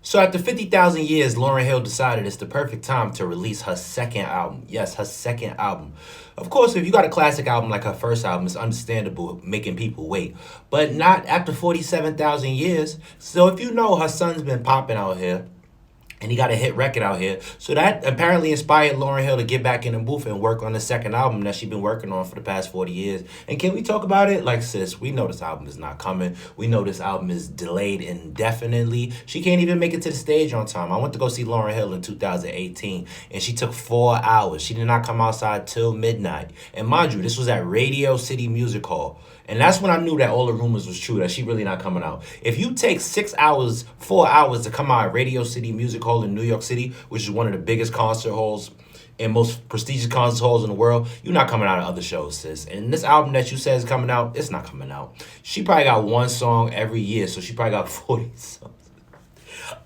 So after 50,000 years, Lauryn Hill decided it's the perfect time to release her second album. Yes, her second album. Of course, if you got a classic album like her first album, it's understandable making people wait. But not after 47,000 years. So if you know her son's been popping out here, and he got a hit record out here. So that apparently inspired Lauryn Hill to get back in the booth and work on the second album that she's been working on for the past 40 years. And can we talk about it? Like, sis, we know this album is not coming. We know this album is delayed indefinitely. She can't even make it to the stage on time. I went to go see Lauryn Hill in 2018, and she took 4 hours. She did not come outside till midnight. And mind you, this was at Radio City Music Hall. And that's when I knew that all the rumors was true, that she really not coming out. If you take 6 hours, 4 hours to come out at Radio City Music Hall in New York City, which is one of the biggest concert halls and most prestigious concert halls in the world, you're not coming out of other shows, sis. And this album that you said is coming out, it's not coming out. She probably got one song every year, so she probably got 40 songs.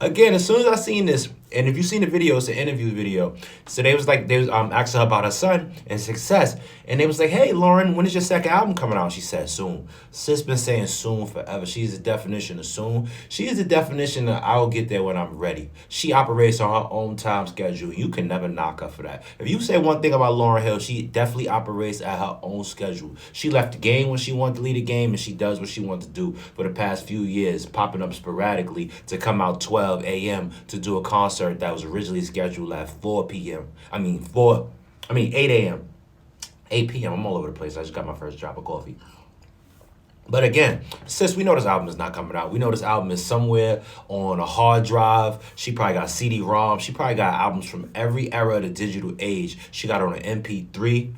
Again, as soon as I seen this, and if you seen the video, it's an interview video. So they was asking her about her son and success, and they was like, "Hey, Lauren, when is your second album coming out?" She said, "Soon." Sis been saying soon forever. She's the definition of soon. She is the definition of I'll get there when I'm ready. She operates on her own time schedule. You can never knock her for that. If you say one thing about Lauryn Hill, she definitely operates at her own schedule. She left the game when she wanted to leave the game, and she does what she wants to do for the past few years, popping up sporadically to come out 12 a.m. to do a concert that was originally scheduled at 4 p.m. 8 a.m. 8 p.m. I'm all over the place. I just got my first drop of coffee. But again, sis, we know this album is not coming out. We know this album is somewhere on a hard drive. She probably got CD-ROM. She probably got albums from every era of the digital age. She got it on an MP3,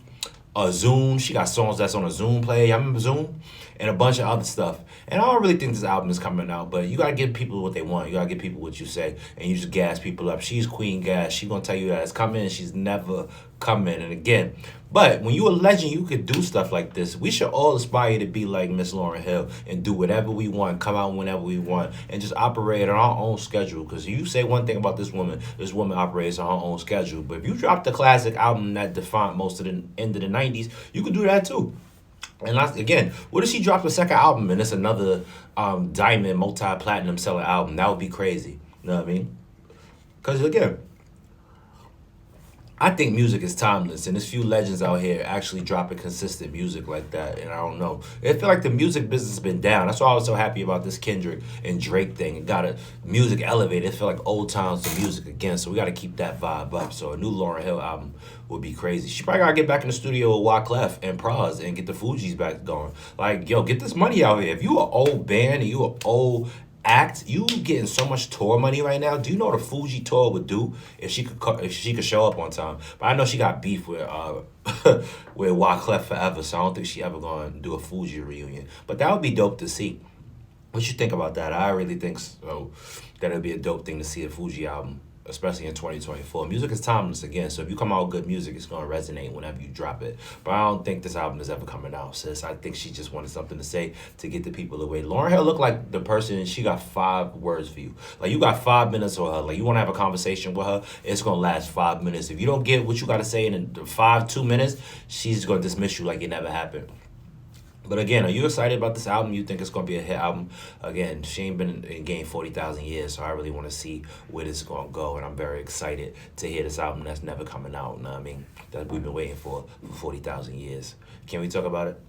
a Zune. She got songs that's on a Zune player. Y'all remember Zune? And a bunch of other stuff. And I don't really think this album is coming out, but you gotta give people what they want. You gotta give people what you say, and you just gas people up. She's Queen Gas. She gonna tell you that it's coming, and she's never coming. And again, but when you a legend, you could do stuff like this. We should all aspire to be like Miss Lauryn Hill and do whatever we want, come out whenever we want, and just operate on our own schedule. Because you say one thing about this woman operates on her own schedule. But if you drop the classic album that defined most of the end of the 90s, you could do that too. And again, what if she dropped a second album and it's another diamond, multi-platinum selling album? That would be crazy. You know what I mean? Because again, I think music is timeless, and there's few legends out here actually dropping consistent music like that. And I don't know, I feel like the music business has been down. That's why I was so happy about this Kendrick and Drake thing. It got a music elevated. It feel like old times to music again. So we got to keep that vibe up. So a new Lauryn Hill album would be crazy. She probably gotta get back in the studio with Wyclef and Pras and get the Fugees back going. Like, yo, get this money out here. If you an old band and you an old act, you getting so much tour money right now. Do you know what a Fuji tour would do if she could show up on time? But I know she got beef with with Wyclef forever, so I don't think she ever gonna do a Fuji reunion. But that would be dope to see. What you think about that? I really think so. That it'd be a dope thing to see a Fuji album, especially in 2024. Music is timeless again, so if you come out with good music, it's gonna resonate whenever you drop it. But I don't think this album is ever coming out, sis. I think she just wanted something to say to get the people away. Lauryn Hill look like the person, she got 5 words for you. Like, you got 5 minutes with her. Like, you wanna have a conversation with her, it's gonna last 5 minutes. If you don't get what you gotta say in 2 minutes, she's gonna dismiss you like it never happened. But again, are you excited about this album? You think it's going to be a hit album? Again, she ain't been in game 40,000 years, so I really want to see where this is going to go. And I'm very excited to hear this album that's never coming out, you know what I mean? That we've been waiting for 40,000 years. Can we talk about it?